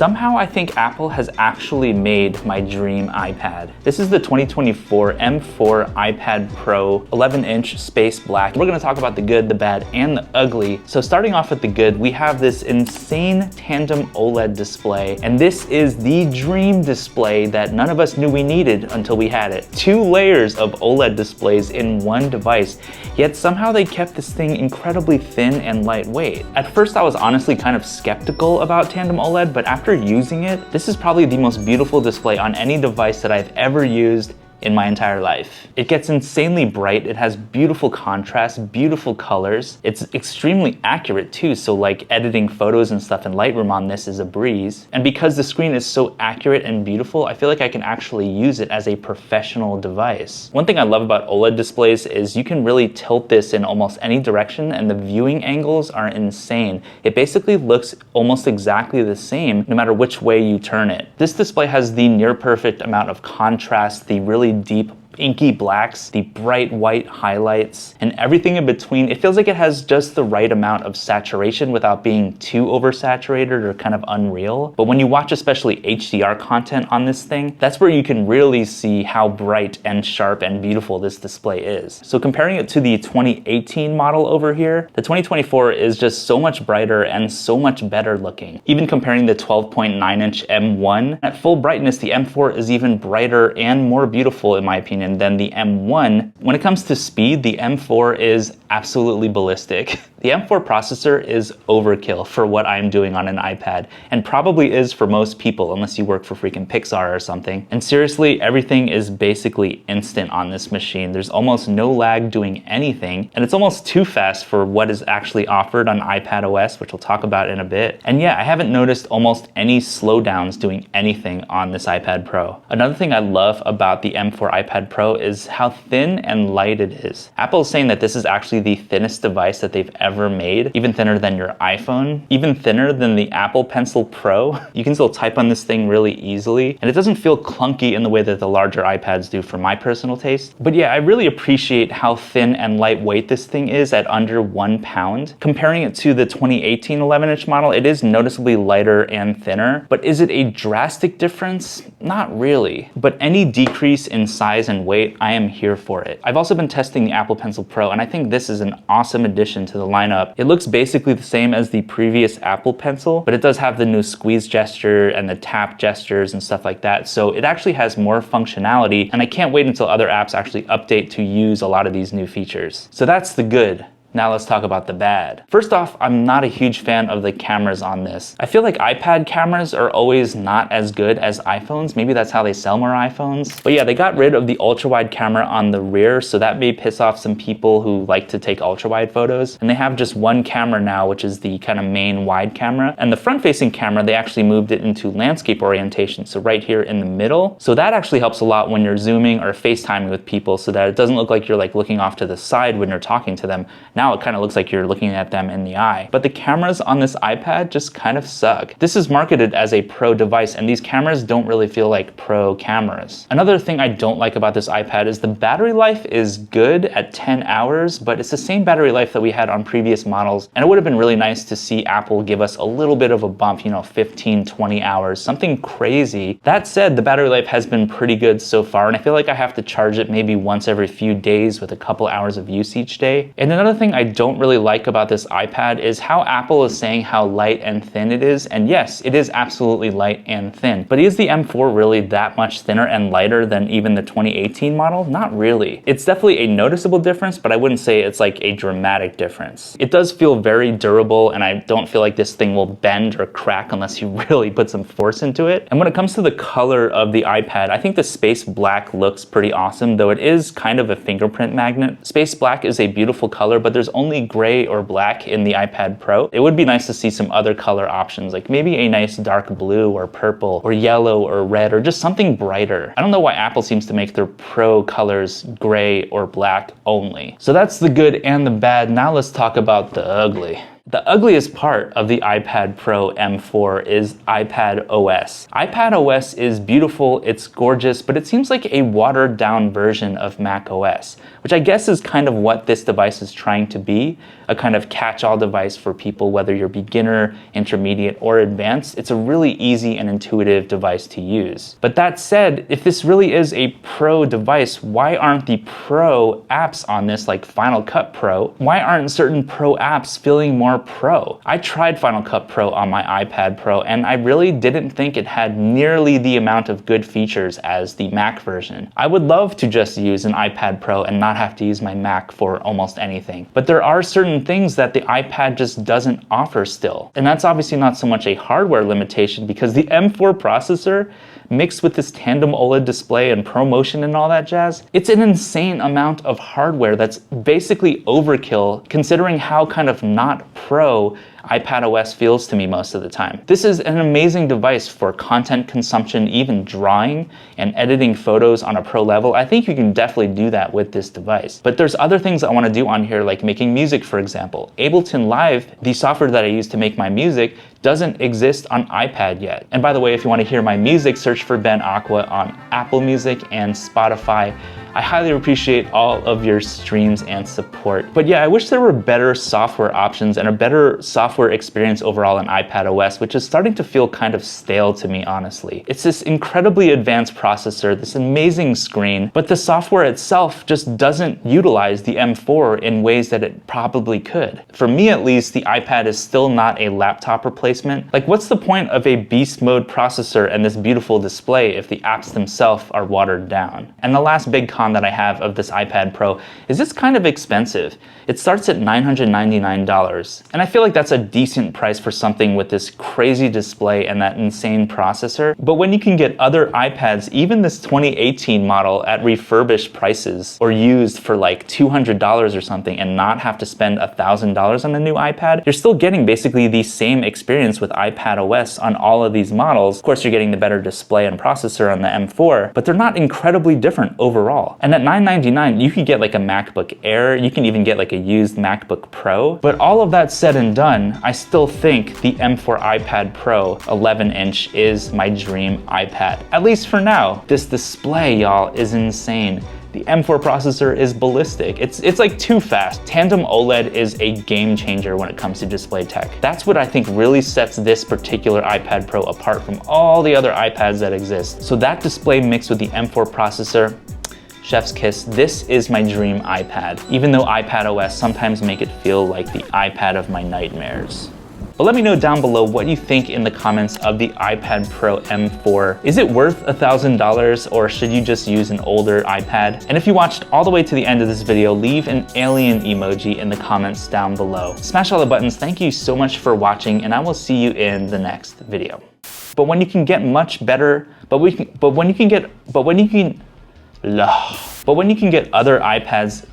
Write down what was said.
Somehow I think Apple has actually made my dream iPad. This is the 2024 M4 iPad Pro 11-inch space black. We're gonna talk about the good, the bad, and the ugly. So starting off with the good, we have this insane tandem OLED display, and this is the dream display that none of us knew we needed until we had it. 2 layers of OLED displays in one device, yet somehow they kept this thing incredibly thin and lightweight. At first I was honestly kind of skeptical about tandem OLED, but after using it, this is probably the most beautiful display on any device that I've ever used in my entire life. It gets insanely bright, it has beautiful contrast, beautiful colors. It's extremely accurate too, so like editing photos and stuff in Lightroom on this is a breeze. And because the screen is so accurate and beautiful, I feel like I can actually use it as a professional device. One thing I love about OLED displays is you can really tilt this in almost any direction and the viewing angles are insane. It basically looks almost exactly the same no matter which way you turn it. This display has the near perfect amount of contrast, the really deep inky blacks, the bright white highlights, and everything in between. It feels like it has just the right amount of saturation without being too oversaturated or kind of unreal. But when you watch especially HDR content on this thing, that's where you can really see how bright and sharp and beautiful this display is. So comparing it to the 2018 model over here, the 2024 is just so much brighter and so much better looking. Even comparing the 12.9-inch M1, at full brightness, the M4 is even brighter and more beautiful in my opinion than the M1. When it comes to speed, the M4 is absolutely ballistic. The M4 processor is overkill for what I'm doing on an iPad, and probably is for most people unless you work for freaking Pixar or something. And seriously, everything is basically instant on this machine. There's almost no lag doing anything, and it's almost too fast for what is actually offered on iPadOS, which we'll talk about in a bit. And yeah, I haven't noticed almost any slowdowns doing anything on this iPad Pro. Another thing I love about the M4 iPad Pro is how thin and light it is. Apple is saying that this is actually the thinnest device that they've ever made, even thinner than your iPhone, even thinner than the Apple Pencil Pro. You can still type on this thing really easily, and it doesn't feel clunky in the way that the larger iPads do for my personal taste. But yeah, I really appreciate how thin and lightweight this thing is at under 1 pound. Comparing it to the 2018 11-inch model, it is noticeably lighter and thinner, but is it a drastic difference? Not really. But any decrease in size and weight, I am here for it. I've also been testing the Apple Pencil Pro, and I think this is an awesome addition to the lineup. It looks basically the same as the previous Apple Pencil, but it does have the new squeeze gesture and the tap gestures and stuff like that, so it actually has more functionality, and I can't wait until other apps actually update to use a lot of these new features. So that's the good. Now let's talk about the bad. First off, I'm not a huge fan of the cameras on this. I feel like iPad cameras are always not as good as iPhones. Maybe that's how they sell more iPhones. But yeah, they got rid of the ultra-wide camera on the rear, so that may piss off some people who like to take ultra-wide photos. And they have just one camera now, which is the kind of main wide camera. And the front-facing camera, they actually moved it into landscape orientation, so right here in the middle. So that actually helps a lot when you're zooming or FaceTiming with people, so that it doesn't look like you're like looking off to the side when you're talking to them. Now it kind of looks like you're looking at them in the eye. But the cameras on this iPad just kind of suck. This is marketed as a pro device, and these cameras don't really feel like pro cameras. Another thing I don't like about this iPad is the battery life is good at 10 hours, but it's the same battery life that we had on previous models, and it would have been really nice to see Apple give us a little bit of a bump, 15, 20 hours, something crazy. That said, the battery life has been pretty good so far, and I feel like I have to charge it maybe once every few days with a couple hours of use each day. And another thing I don't really like about this iPad is how Apple is saying how light and thin it is. And yes, it is absolutely light and thin. But is the M4 really that much thinner and lighter than even the 2018 model? Not really. It's definitely a noticeable difference, but I wouldn't say it's like a dramatic difference. It does feel very durable, and I don't feel like this thing will bend or crack unless you really put some force into it. And when it comes to the color of the iPad, I think the space black looks pretty awesome, though it is kind of a fingerprint magnet. Space black is a beautiful color, but there's only gray or black in the iPad Pro. It would be nice to see some other color options, like maybe a nice dark blue or purple or yellow or red or just something brighter. I don't know why Apple seems to make their Pro colors gray or black only. So that's the good and the bad. Now let's talk about the ugly. The ugliest part of the iPad Pro M4 is iPadOS. iPadOS is beautiful, it's gorgeous, but it seems like a watered down version of macOS, which I guess is kind of what this device is trying to be, a kind of catch-all device for people, whether you're beginner, intermediate, or advanced. It's a really easy and intuitive device to use. But that said, if this really is a pro device, why aren't the pro apps on this, like Final Cut Pro, why aren't certain pro apps feeling more pro? I tried Final Cut Pro on my iPad Pro, and I really didn't think it had nearly the amount of good features as the Mac version. I would love to just use an iPad Pro and not have to use my Mac for almost anything. But there are certain things that the iPad just doesn't offer still. And that's obviously not so much a hardware limitation, because the M4 processor mixed with this tandem OLED display and ProMotion and all that jazz, it's an insane amount of hardware that's basically overkill considering how kind of not pro iPadOS feels to me most of the time. This is an amazing device for content consumption, even drawing and editing photos on a pro level. I think you can definitely do that with this device. But there's other things I want to do on here, like making music, for example. Ableton Live, the software that I use to make my music, doesn't exist on iPad yet. And by the way, if you want to hear my music, search for Ben Aqua on Apple Music and Spotify. I highly appreciate all of your streams and support. But yeah, I wish there were better software options and a better software experience overall in iPadOS, which is starting to feel kind of stale to me, honestly. It's this incredibly advanced processor, this amazing screen, but the software itself just doesn't utilize the M4 in ways that it probably could. For me at least, the iPad is still not a laptop replacement. Like, what's the point of a beast mode processor and this beautiful display if the apps themselves are watered down? And the last big con that I have of this iPad Pro is it's kind of expensive. It starts at $999, and I feel like that's a decent price for something with this crazy display and that insane processor. But when you can get other iPads, even this 2018 model, at refurbished prices or used for like $200 or something, and not have to spend $1,000 on a new iPad, you're still getting basically the same experience with iPadOS on all of these models. Of course, you're getting the better display and processor on the M4, but they're not incredibly different overall. And at $999, you can get like a MacBook Air, you can even get like a used MacBook Pro. But all of that said and done, I still think the M4 iPad Pro 11-inch is my dream iPad, at least for now. This display, y'all, is insane. The M4 processor is ballistic. It's like too fast. Tandem OLED is a game changer when it comes to display tech. That's what I think really sets this particular iPad Pro apart from all the other iPads that exist. So that display mixed with the M4 processor, chef's kiss. This is my dream iPad, even though iPadOS sometimes make it feel like the iPad of my nightmares. But let me know down below what you think in the comments of the iPad Pro M4. Is it worth $1,000, or should you just use an older iPad? And if you watched all the way to the end of this video, leave an alien emoji in the comments down below. Smash all the buttons. Thank you so much for watching, and I will see you in the next video. But when you can get much better, but when you can get other iPads,